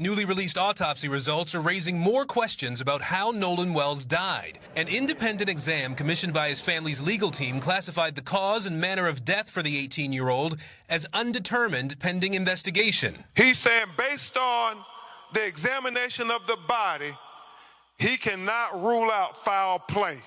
Newly released autopsy results are raising more questions about how Nolan Wells died. An independent exam commissioned by his family's legal team classified the cause and manner of death for the 18-year-old as undetermined pending investigation. He's saying based on the examination of the body, he cannot rule out foul play.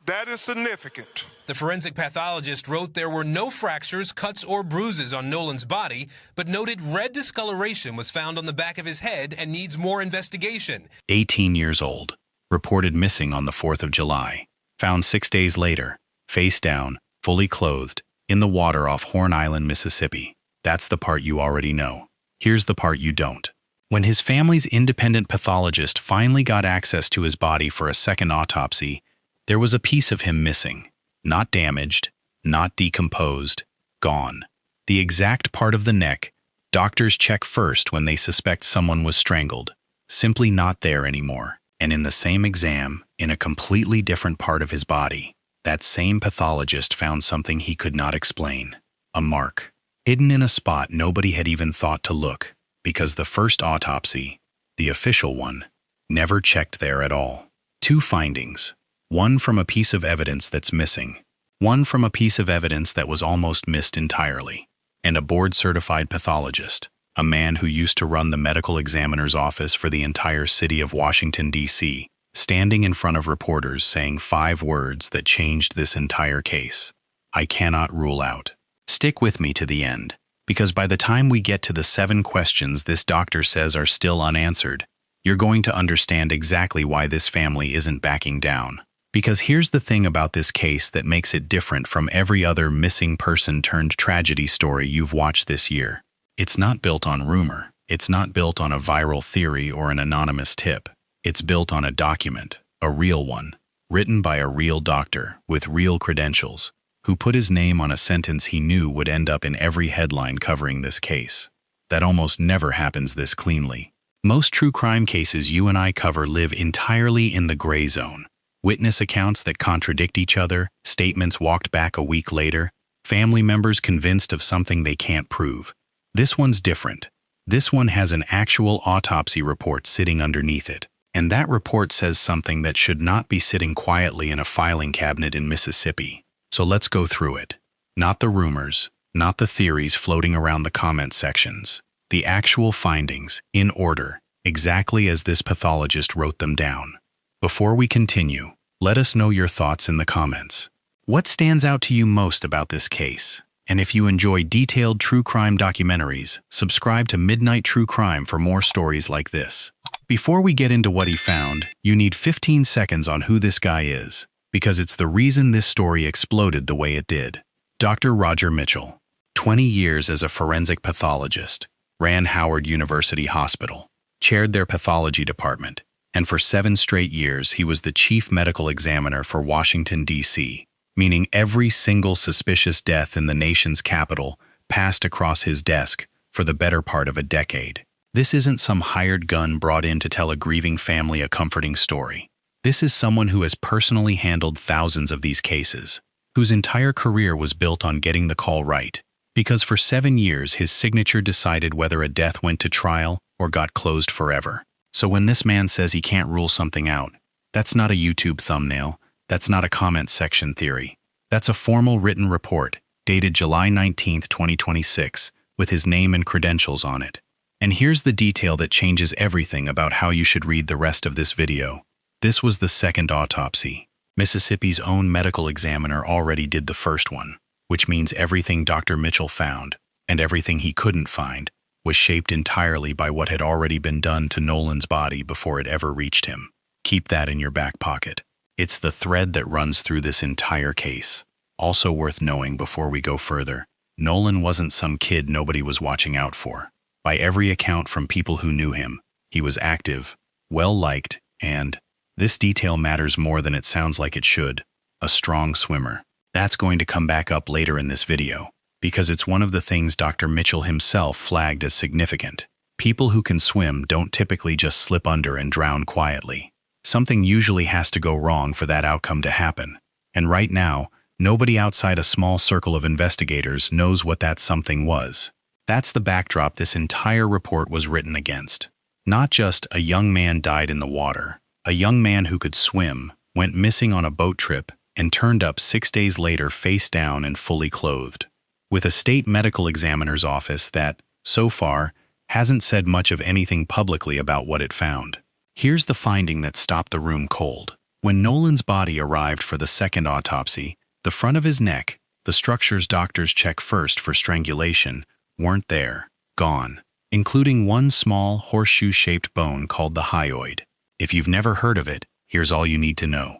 That is significant. The forensic pathologist wrote there were no fractures, cuts, or bruises on Nolan's body, but noted red discoloration was found on the back of his head and needs more investigation. 18 years old, reported missing on the 4th of July. Found 6 days later, face down, fully clothed, in the water off Horn Island, Mississippi. That's the part you already know. Here's the part you don't. When his family's independent pathologist finally got access to his body for a second autopsy, there was a piece of him missing. Not damaged, not decomposed, gone. The exact part of the neck doctors check first when they suspect someone was strangled, simply not there anymore. And in the same exam, in a completely different part of his body, that same pathologist found something he could not explain. A mark, hidden in a spot nobody had even thought to look, because the first autopsy, the official one, never checked there at all. 2 findings. One from a piece of evidence that's missing, one from a piece of evidence that was almost missed entirely, and a board-certified pathologist, a man who used to run the medical examiner's office for the entire city of Washington, D.C., standing in front of reporters saying 5 words that changed this entire case. I cannot rule out. Stick with me to the end, because by the time we get to the 7 questions this doctor says are still unanswered, you're going to understand exactly why this family isn't backing down. Because here's the thing about this case that makes it different from every other missing person turned tragedy story you've watched this year. It's not built on rumor. It's not built on a viral theory or an anonymous tip. It's built on a document, a real one, written by a real doctor with real credentials, who put his name on a sentence he knew would end up in every headline covering this case. That almost never happens this cleanly. Most true crime cases you and I cover live entirely in the gray zone. Witness accounts that contradict each other, statements walked back a week later, family members convinced of something they can't prove. This one's different. This one has an actual autopsy report sitting underneath it. And that report says something that should not be sitting quietly in a filing cabinet in Mississippi. So let's go through it. Not the rumors, not the theories floating around the comment sections. The actual findings, in order, exactly as this pathologist wrote them down. Before we continue, let us know your thoughts in the comments. What stands out to you most about this case? And if you enjoy detailed true crime documentaries, subscribe to Midnight True Crime for more stories like this. Before we get into what he found, you need 15 seconds on who this guy is, because it's the reason this story exploded the way it did. Dr. Roger Mitchell, 20 years as a forensic pathologist, ran Howard University Hospital, chaired their pathology department, and for 7 straight years he was the chief medical examiner for Washington, D.C., meaning every single suspicious death in the nation's capital passed across his desk for the better part of a decade. This isn't some hired gun brought in to tell a grieving family a comforting story. This is someone who has personally handled thousands of these cases, whose entire career was built on getting the call right, because for 7 years his signature decided whether a death went to trial or got closed forever. So when this man says he can't rule something out, that's not a YouTube thumbnail, that's not a comment section theory. That's a formal written report, dated July 19, 2026, with his name and credentials on it. And here's the detail that changes everything about how you should read the rest of this video. This was the second autopsy. Mississippi's own medical examiner already did the first one, which means everything Dr. Mitchell found, and everything he couldn't find, was shaped entirely by what had already been done to Nolan's body before it ever reached him. Keep that in your back pocket. It's the thread that runs through this entire case. Also worth knowing before we go further, Nolan wasn't some kid nobody was watching out for. By every account from people who knew him, he was active, well-liked, and, this detail matters more than it sounds like it should, a strong swimmer. That's going to come back up later in this video, because it's one of the things Dr. Mitchell himself flagged as significant. People who can swim don't typically just slip under and drown quietly. Something usually has to go wrong for that outcome to happen. And right now, nobody outside a small circle of investigators knows what that something was. That's the backdrop this entire report was written against. Not just a young man died in the water. A young man who could swim, went missing on a boat trip, and turned up 6 days later face down and fully clothed. With a state medical examiner's office that, so far, hasn't said much of anything publicly about what it found. Here's the finding that stopped the room cold. When Nolan's body arrived for the second autopsy, the front of his neck, the structures doctors check first for strangulation, weren't there, gone, including one small horseshoe-shaped bone called the hyoid. If you've never heard of it, here's all you need to know.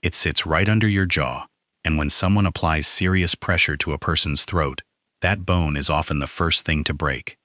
It sits right under your jaw, and when someone applies serious pressure to a person's throat, that bone is often the first thing to break.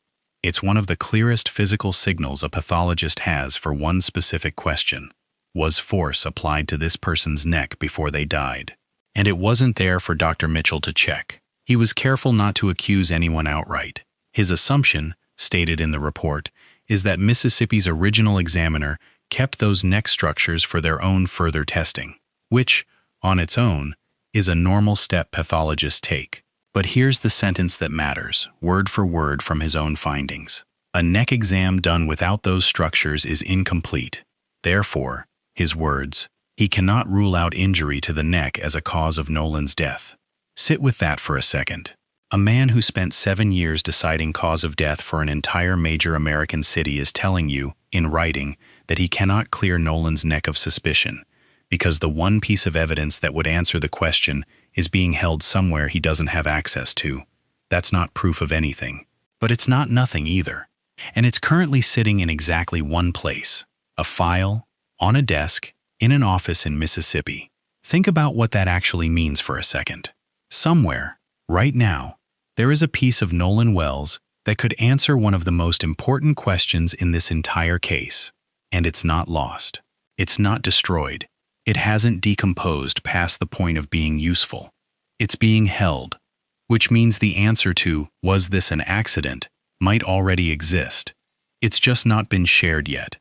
It's one of the clearest physical signals a pathologist has for one specific question. Was force applied to this person's neck before they died? And it wasn't there for Dr. Mitchell to check. He was careful not to accuse anyone outright. His assumption, stated in the report, is that Mississippi's original examiner kept those neck structures for their own further testing, which, on its own, is a normal step pathologists take. But here's the sentence that matters, word for word from his own findings. A neck exam done without those structures is incomplete. Therefore, his words, he cannot rule out injury to the neck as a cause of Nolan's death. Sit with that for a second. A man who spent 7 years deciding cause of death for an entire major American city is telling you, in writing, that he cannot clear Nolan's neck of suspicion, because the one piece of evidence that would answer the question is being held somewhere he doesn't have access to. That's not proof of anything. But it's not nothing either. And it's currently sitting in exactly one place, a file, on a desk, in an office in Mississippi. Think about what that actually means for a second. Somewhere, right now, there is a piece of Nolan Wells that could answer one of the most important questions in this entire case. And it's not lost. It's not destroyed. It hasn't decomposed past the point of being useful. It's being held, which means the answer to, was this an accident, might already exist. It's just not been shared yet.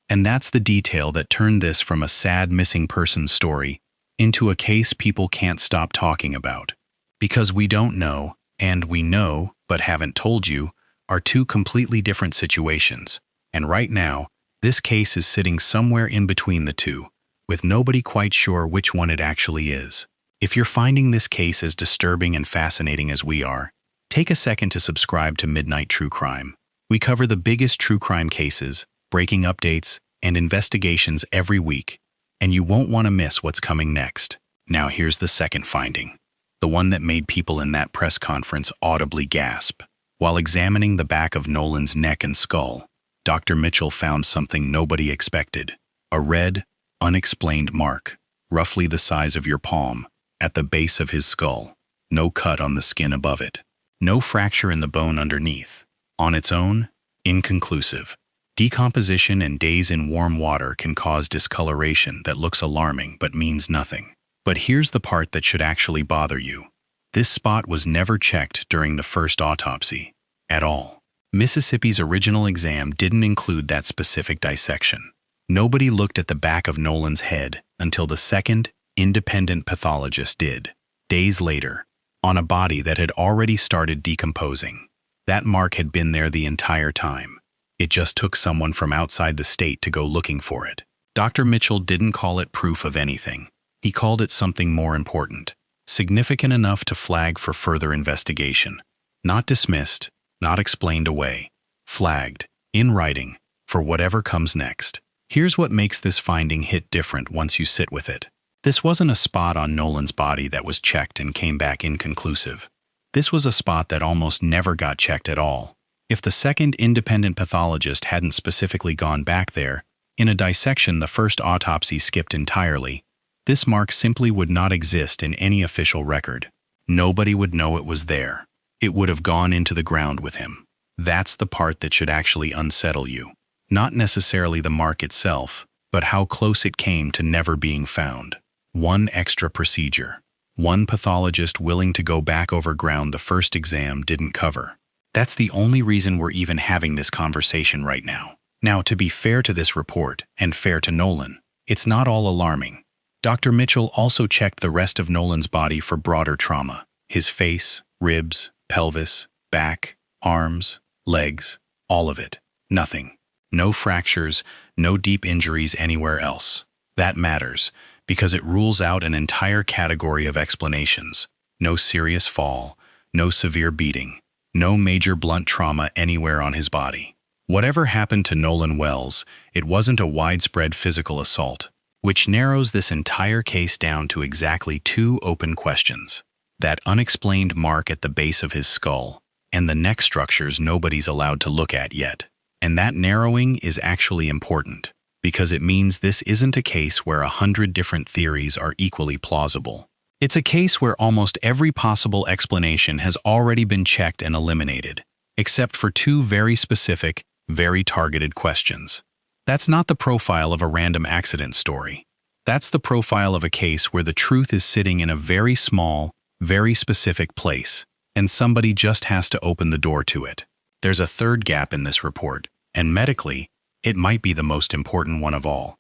And that's the detail that turned this from a sad missing person story into a case people can't stop talking about. Because we don't know, and we know, but haven't told you, are two completely different situations. And right now, this case is sitting somewhere in between the two, with nobody quite sure which one it actually is. If you're finding this case as disturbing and fascinating as we are, take a second to subscribe to Midnight True Crime. We cover the biggest true crime cases, breaking updates, and investigations every week, and you won't want to miss what's coming next. Now here's the second finding, the one that made people in that press conference audibly gasp. While examining the back of Nolan's neck and skull, Dr. Mitchell found something nobody expected, a red, unexplained mark, roughly the size of your palm, at the base of his skull. No cut on the skin above it. No fracture in the bone underneath. On its own, inconclusive. Decomposition and days in warm water can cause discoloration that looks alarming but means nothing. But here's the part that should actually bother you. This spot was never checked during the first autopsy, at all. Mississippi's original exam didn't include that specific dissection. Nobody looked at the back of Nolan's head until the second, independent pathologist did, days later, on a body that had already started decomposing. That mark had been there the entire time. It just took someone from outside the state to go looking for it. Dr. Mitchell didn't call it proof of anything. He called it something more important, significant enough to flag for further investigation. Not dismissed, not explained away. Flagged, in writing, for whatever comes next. Here's what makes this finding hit different once you sit with it. This wasn't a spot on Nolan's body that was checked and came back inconclusive. This was a spot that almost never got checked at all. If the second independent pathologist hadn't specifically gone back there, in a dissection the first autopsy skipped entirely, this mark simply would not exist in any official record. Nobody would know it was there. It would have gone into the ground with him. That's the part that should actually unsettle you. Not necessarily the mark itself, but how close it came to never being found. One extra procedure. One pathologist willing to go back over ground the first exam didn't cover. That's the only reason we're even having this conversation right now. Now, to be fair to this report, and fair to Nolan, it's not all alarming. Dr. Mitchell also checked the rest of Nolan's body for broader trauma. His face, ribs, pelvis, back, arms, legs, all of it. Nothing. No fractures, no deep injuries anywhere else. That matters, because it rules out an entire category of explanations. No serious fall, no severe beating, no major blunt trauma anywhere on his body. Whatever happened to Nolan Wells, it wasn't a widespread physical assault, which narrows this entire case down to exactly two open questions. That unexplained mark at the base of his skull, and the neck structures nobody's allowed to look at yet. And that narrowing is actually important, because it means this isn't a case where 100 different theories are equally plausible. It's a case where almost every possible explanation has already been checked and eliminated, except for two very specific, very targeted questions. That's not the profile of a random accident story. That's the profile of a case where the truth is sitting in a very small, very specific place, and somebody just has to open the door to it. There's a third gap in this report, and medically, it might be the most important one of all,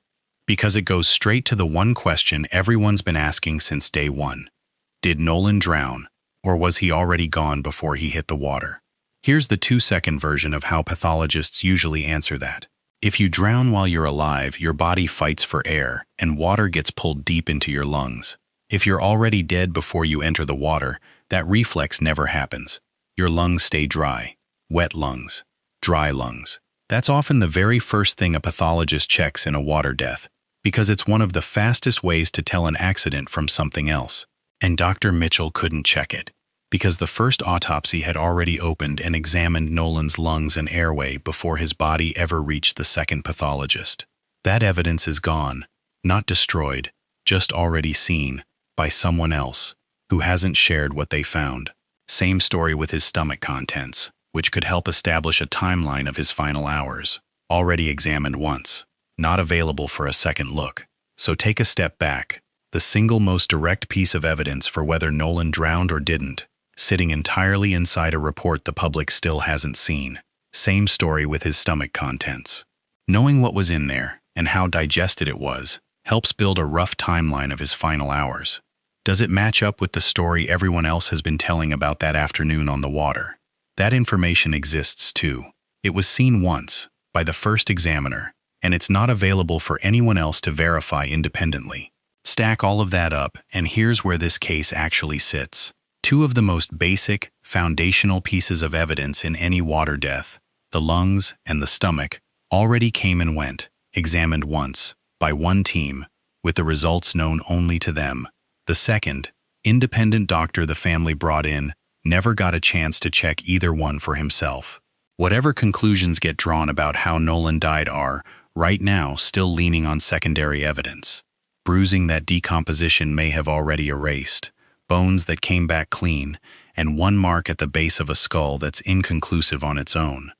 because it goes straight to the one question everyone's been asking since day one. Did Nolan drown, or was he already gone before he hit the water? Here's the 2-second version of how pathologists usually answer that. If you drown while you're alive, your body fights for air, and water gets pulled deep into your lungs. If you're already dead before you enter the water, that reflex never happens. Your lungs stay dry. Wet lungs. Dry lungs. That's often the very first thing a pathologist checks in a water death, because it's one of the fastest ways to tell an accident from something else. And Dr. Mitchell couldn't check it, because the first autopsy had already opened and examined Nolan's lungs and airway before his body ever reached the second pathologist. That evidence is gone, not destroyed, just already seen, by someone else, who hasn't shared what they found. Same story with his stomach contents, which could help establish a timeline of his final hours. Already examined once, not available for a second look. So take a step back. The single most direct piece of evidence for whether Nolan drowned or didn't, sitting entirely inside a report the public still hasn't seen. Same story with his stomach contents. Knowing what was in there, and how digested it was, helps build a rough timeline of his final hours. Does it match up with the story everyone else has been telling about that afternoon on the water? That information exists too. It was seen once, by the first examiner, and it's not available for anyone else to verify independently. Stack all of that up, and here's where this case actually sits. Two of the most basic, foundational pieces of evidence in any water death, the lungs and the stomach, already came and went, examined once, by one team, with the results known only to them. The second, independent doctor the family brought in, never got a chance to check either one for himself. Whatever conclusions get drawn about how Nolan died are, right now, still leaning on secondary evidence. Bruising that decomposition may have already erased, bones that came back clean, and one mark at the base of a skull that's inconclusive on its own.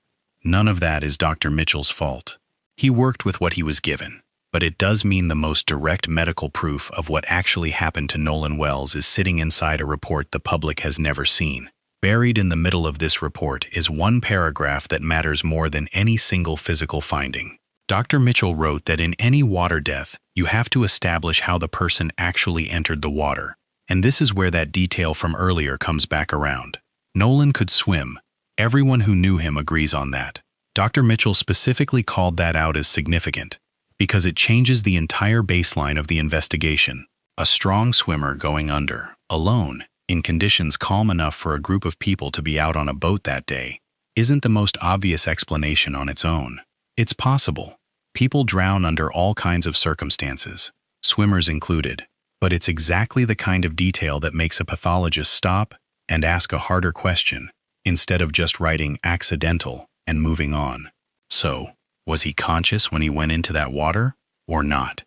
None of that is Dr. Mitchell's fault. He worked with what he was given, but it does mean the most direct medical proof of what actually happened to Nolan Wells is sitting inside a report the public has never seen. Buried in the middle of this report is one paragraph that matters more than any single physical finding. Dr. Mitchell wrote that in any water death, you have to establish how the person actually entered the water. And this is where that detail from earlier comes back around. Nolan could swim. Everyone who knew him agrees on that. Dr. Mitchell specifically called that out as significant, because it changes the entire baseline of the investigation. A strong swimmer going under, alone, in conditions calm enough for a group of people to be out on a boat that day, isn't the most obvious explanation on its own. It's possible. People drown under all kinds of circumstances, swimmers included, but it's exactly the kind of detail that makes a pathologist stop and ask a harder question, instead of just writing accidental and moving on. So, was he conscious when he went into that water, or not?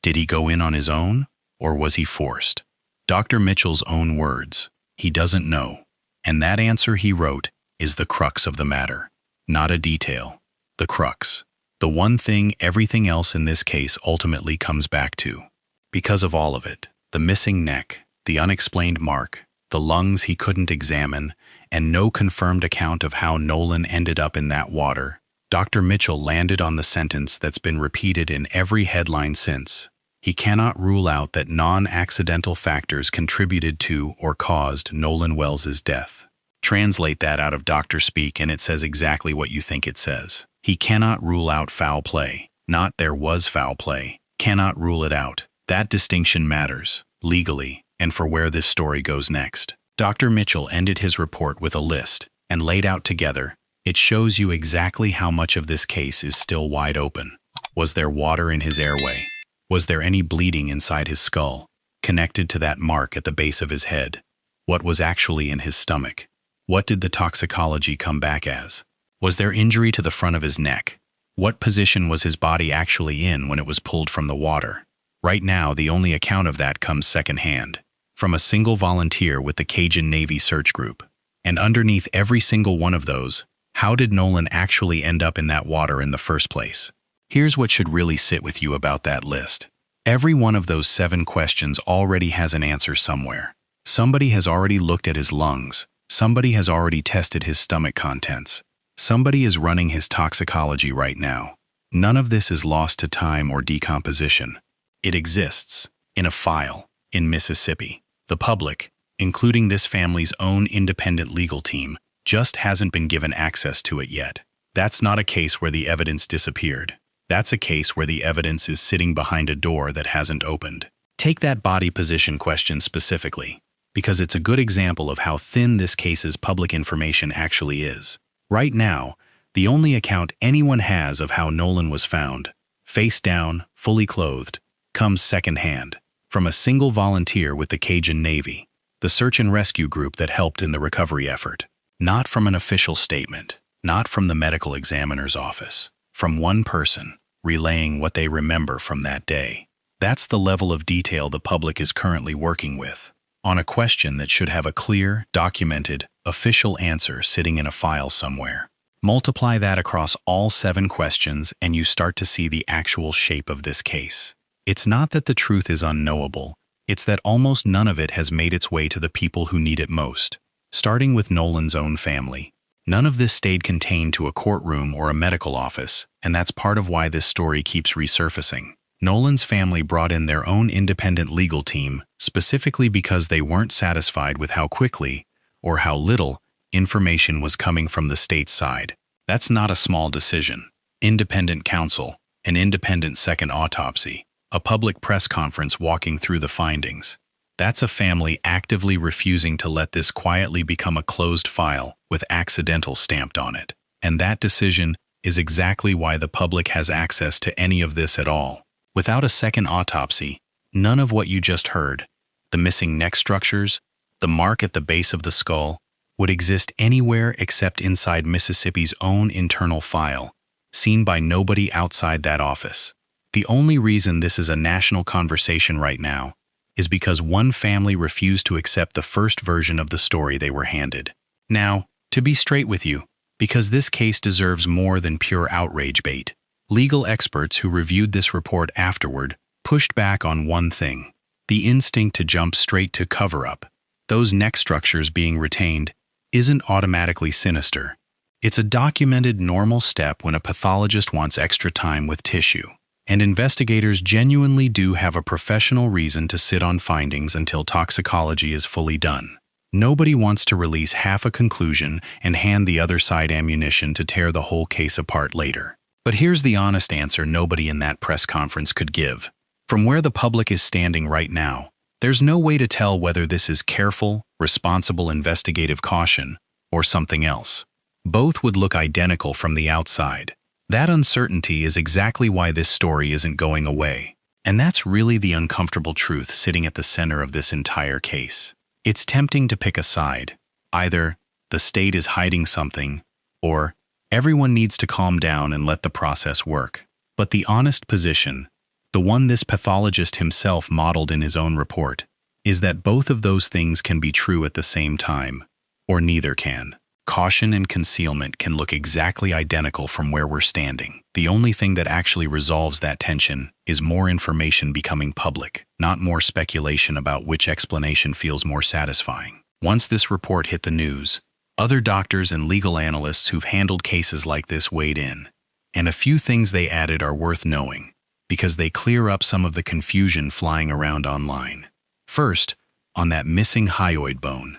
Did he go in on his own, or was he forced? Dr. Mitchell's own words, he doesn't know, and that answer he wrote is the crux of the matter, not a detail. The crux. The one thing everything else in this case ultimately comes back to. Because of all of it, the missing neck, the unexplained mark, the lungs he couldn't examine, and no confirmed account of how Nolan ended up in that water, Dr. Mitchell landed on the sentence that's been repeated in every headline since. He cannot rule out that non-accidental factors contributed to or caused Nolan Wells's death. Translate that out of doctor speak and it says exactly what you think it says. He cannot rule out foul play. Not there was foul play. Cannot rule it out. That distinction matters, legally, and for where this story goes next. Dr. Mitchell ended his report with a list, and laid out together, it shows you exactly how much of this case is still wide open. Was there water in his airway? Was there any bleeding inside his skull, connected to that mark at the base of his head? What was actually in his stomach? What did the toxicology come back as? Was there injury to the front of his neck? What position was his body actually in when it was pulled from the water? Right now, the only account of that comes secondhand, from a single volunteer with the Cajun Navy Search Group. And underneath every single one of those, how did Nolan actually end up in that water in the first place? Here's what should really sit with you about that list. Every one of those 7 questions already has an answer somewhere. Somebody has already looked at his lungs. Somebody has already tested his stomach contents. Somebody is running his toxicology right now. None of this is lost to time or decomposition. It exists, in a file, in Mississippi. The public, including this family's own independent legal team, just hasn't been given access to it yet. That's not a case where the evidence disappeared. That's a case where the evidence is sitting behind a door that hasn't opened. Take that body position question specifically, because it's a good example of how thin this case's public information actually is. Right now, the only account anyone has of how Nolan was found, face down, fully clothed, comes secondhand, from a single volunteer with the Cajun Navy, the search and rescue group that helped in the recovery effort. Not from an official statement, not from the medical examiner's office, from one person, relaying what they remember from that day. That's the level of detail the public is currently working with, on a question that should have a clear, documented, official answer sitting in a file somewhere. Multiply that across all 7 questions and you start to see the actual shape of this case. It's not that the truth is unknowable, it's that almost none of it has made its way to the people who need it most. Starting with Nolan's own family. None of this stayed contained to a courtroom or a medical office, and that's part of why this story keeps resurfacing. Nolan's family brought in their own independent legal team specifically because they weren't satisfied with how quickly, or how little, information was coming from the state's side. That's not a small decision. Independent counsel, an independent second autopsy, a public press conference walking through the findings. That's a family actively refusing to let this quietly become a closed file with accidental stamped on it. And that decision is exactly why the public has access to any of this at all. Without a second autopsy, none of what you just heard, the missing neck structures, the mark at the base of the skull, would exist anywhere except inside Mississippi's own internal file, seen by nobody outside that office. The only reason this is a national conversation right now is because one family refused to accept the first version of the story they were handed. Now, to be straight with you, because this case deserves more than pure outrage bait, legal experts who reviewed this report afterward pushed back on one thing: the instinct to jump straight to cover-up. Those neck structures being retained isn't automatically sinister. It's a documented normal step when a pathologist wants extra time with tissue. And investigators genuinely do have a professional reason to sit on findings until toxicology is fully done. Nobody wants to release half a conclusion and hand the other side ammunition to tear the whole case apart later. But here's the honest answer nobody in that press conference could give. From where the public is standing right now, there's no way to tell whether this is careful, responsible investigative caution or something else. Both would look identical from the outside. That uncertainty is exactly why this story isn't going away. And that's really the uncomfortable truth sitting at the center of this entire case. It's tempting to pick a side. Either the state is hiding something, or everyone needs to calm down and let the process work. But the honest position, the one this pathologist himself modeled in his own report, is that both of those things can be true at the same time, or neither can. Caution and concealment can look exactly identical from where we're standing. The only thing that actually resolves that tension is more information becoming public, not more speculation about which explanation feels more satisfying. Once this report hit the news, other doctors and legal analysts who've handled cases like this weighed in, and a few things they added are worth knowing, because they clear up some of the confusion flying around online. First, on that missing hyoid bone.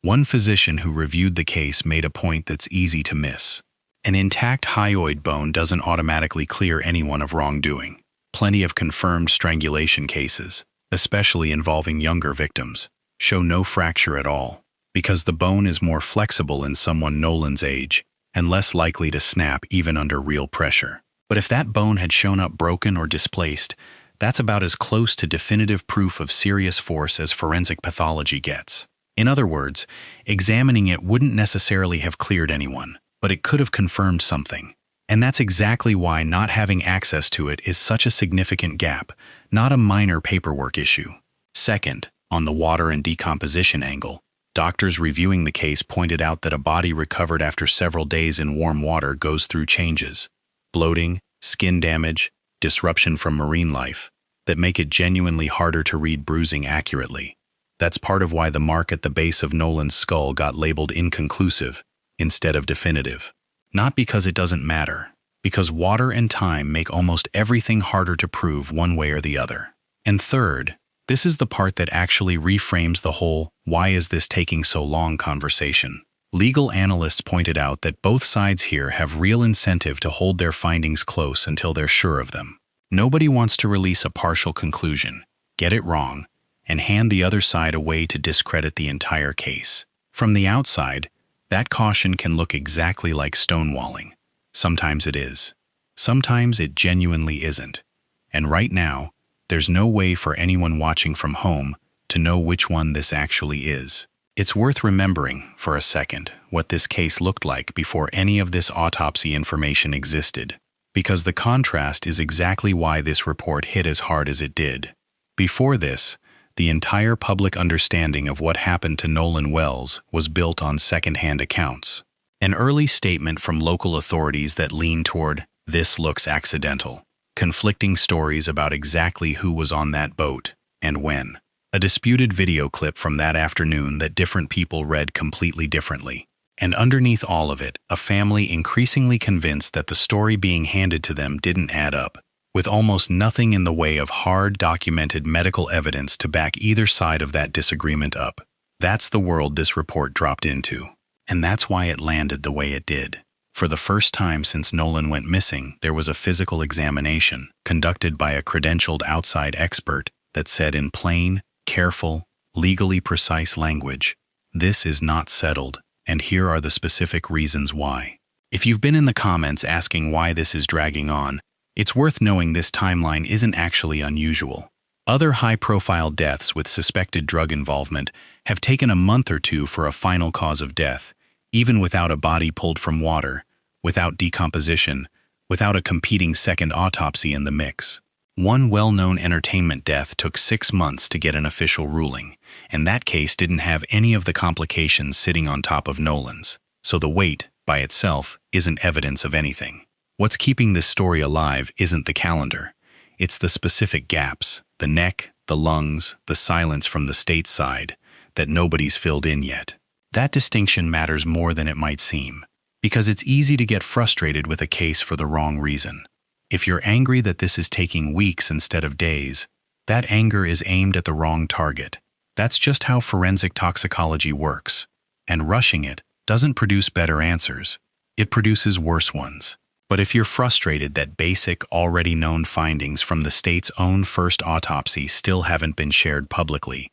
One physician who reviewed the case made a point that's easy to miss. An intact hyoid bone doesn't automatically clear anyone of wrongdoing. Plenty of confirmed strangulation cases, especially involving younger victims, show no fracture at all, because the bone is more flexible in someone Nolan's age and less likely to snap even under real pressure. But if that bone had shown up broken or displaced, that's about as close to definitive proof of serious force as forensic pathology gets. In other words, examining it wouldn't necessarily have cleared anyone, but it could have confirmed something. And that's exactly why not having access to it is such a significant gap, not a minor paperwork issue. Second, on the water and decomposition angle, doctors reviewing the case pointed out that a body recovered after several days in warm water goes through changes, bloating, skin damage, disruption from marine life, that make it genuinely harder to read bruising accurately. That's part of why the mark at the base of Nolan's skull got labeled inconclusive instead of definitive. Not because it doesn't matter, because water and time make almost everything harder to prove one way or the other. And third, this is the part that actually reframes the whole "why is this taking so long" conversation. Legal analysts pointed out that both sides here have real incentive to hold their findings close until they're sure of them. Nobody wants to release a partial conclusion, get it wrong, and hand the other side a way to discredit the entire case. From the outside, that caution can look exactly like stonewalling. Sometimes it is. Sometimes it genuinely isn't. And right now, there's no way for anyone watching from home to know which one this actually is. It's worth remembering, for a second, what this case looked like before any of this autopsy information existed, because the contrast is exactly why this report hit as hard as it did. Before this, the entire public understanding of what happened to Nolan Wells was built on second-hand accounts. An early statement from local authorities that leaned toward "this looks accidental," conflicting stories about exactly who was on that boat and when. A disputed video clip from that afternoon that different people read completely differently. And underneath all of it, a family increasingly convinced that the story being handed to them didn't add up, with almost nothing in the way of hard, documented medical evidence to back either side of that disagreement up. That's the world this report dropped into. And that's why it landed the way it did. For the first time since Nolan went missing, there was a physical examination conducted by a credentialed outside expert that said in plain, careful, legally precise language, "This is not settled, and here are the specific reasons why." If you've been in the comments asking why this is dragging on, it's worth knowing this timeline isn't actually unusual. Other high-profile deaths with suspected drug involvement have taken a month or two for a final cause of death, even without a body pulled from water, without decomposition, without a competing second autopsy in the mix. One well-known entertainment death took 6 months to get an official ruling, and that case didn't have any of the complications sitting on top of Nolan's, so the wait, by itself, isn't evidence of anything. What's keeping this story alive isn't the calendar. It's the specific gaps, the neck, the lungs, the silence from the state side, that nobody's filled in yet. That distinction matters more than it might seem, because it's easy to get frustrated with a case for the wrong reason. If you're angry that this is taking weeks instead of days, that anger is aimed at the wrong target. That's just how forensic toxicology works. And rushing it doesn't produce better answers. It produces worse ones. But if you're frustrated that basic, already known findings from the state's own first autopsy still haven't been shared publicly,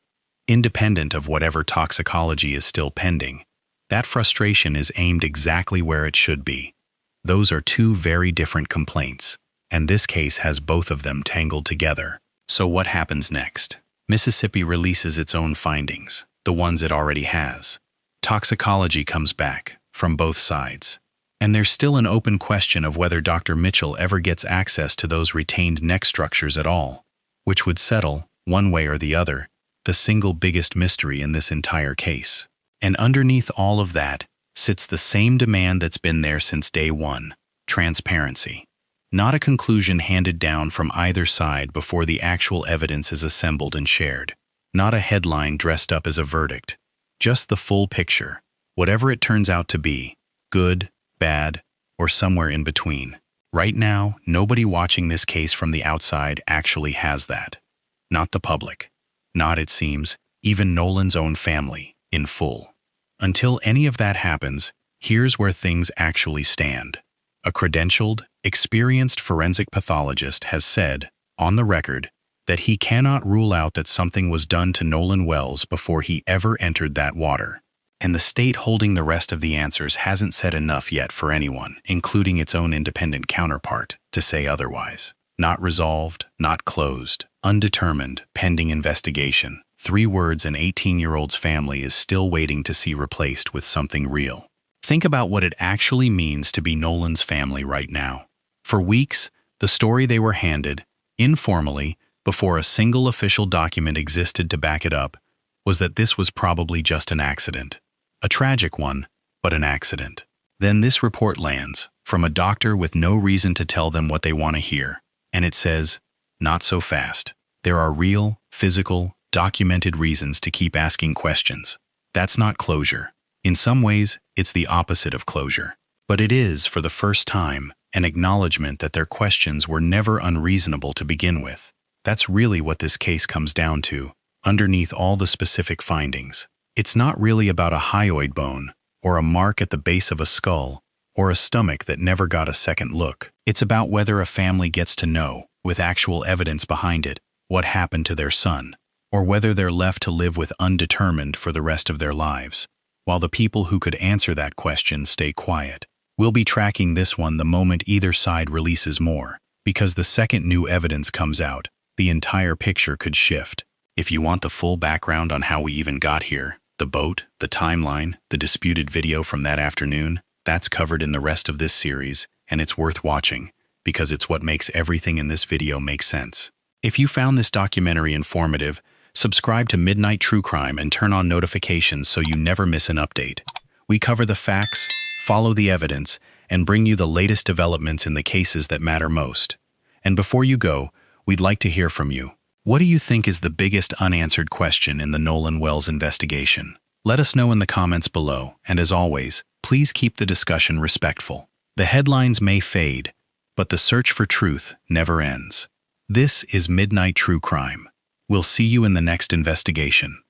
independent of whatever toxicology is still pending, that frustration is aimed exactly where it should be. Those are two very different complaints, and this case has both of them tangled together. So what happens next? Mississippi releases its own findings, the ones it already has. Toxicology comes back, from both sides. And there's still an open question of whether Dr. Mitchell ever gets access to those retained neck structures at all, which would settle, one way or the other, the single biggest mystery in this entire case. And underneath all of that sits the same demand that's been there since day one: transparency. Not a conclusion handed down from either side before the actual evidence is assembled and shared. Not a headline dressed up as a verdict. Just the full picture, whatever it turns out to be, good, bad, or somewhere in between. Right now, nobody watching this case from the outside actually has that. Not the public. Not, it seems, even Nolan's own family, in full. Until any of that happens, here's where things actually stand. A credentialed, experienced forensic pathologist has said, on the record, that he cannot rule out that something was done to Nolan Wells before he ever entered that water. And the state holding the rest of the answers hasn't said enough yet for anyone, including its own independent counterpart, to say otherwise. Not resolved, not closed, undetermined, pending investigation. 3 words an 18-year-old's family is still waiting to see replaced with something real. Think about what it actually means to be Nolan's family right now. For weeks, the story they were handed, informally, before a single official document existed to back it up, was that this was probably just an accident. A tragic one, but an accident. Then this report lands, from a doctor with no reason to tell them what they want to hear. And it says, not so fast. There are real, physical, documented reasons to keep asking questions. That's not closure. In some ways, it's the opposite of closure. But it is, for the first time, an acknowledgement that their questions were never unreasonable to begin with. That's really what this case comes down to, underneath all the specific findings. It's not really about a hyoid bone, or a mark at the base of a skull, or a stomach that never got a second look. It's about whether a family gets to know, with actual evidence behind it, what happened to their son, or whether they're left to live with undetermined for the rest of their lives, while the people who could answer that question stay quiet. We'll be tracking this one the moment either side releases more, because the second new evidence comes out, the entire picture could shift. If you want the full background on how we even got here, the boat, the timeline, the disputed video from that afternoon, that's covered in the rest of this series, and it's worth watching, because it's what makes everything in this video make sense. If you found this documentary informative, subscribe to Midnight True Crime and turn on notifications so you never miss an update. We cover the facts, follow the evidence, and bring you the latest developments in the cases that matter most. And before you go, we'd like to hear from you. What do you think is the biggest unanswered question in the Nolan Wells investigation? Let us know in the comments below, and as always, please keep the discussion respectful. The headlines may fade, but the search for truth never ends. This is Midnight True Crime. We'll see you in the next investigation.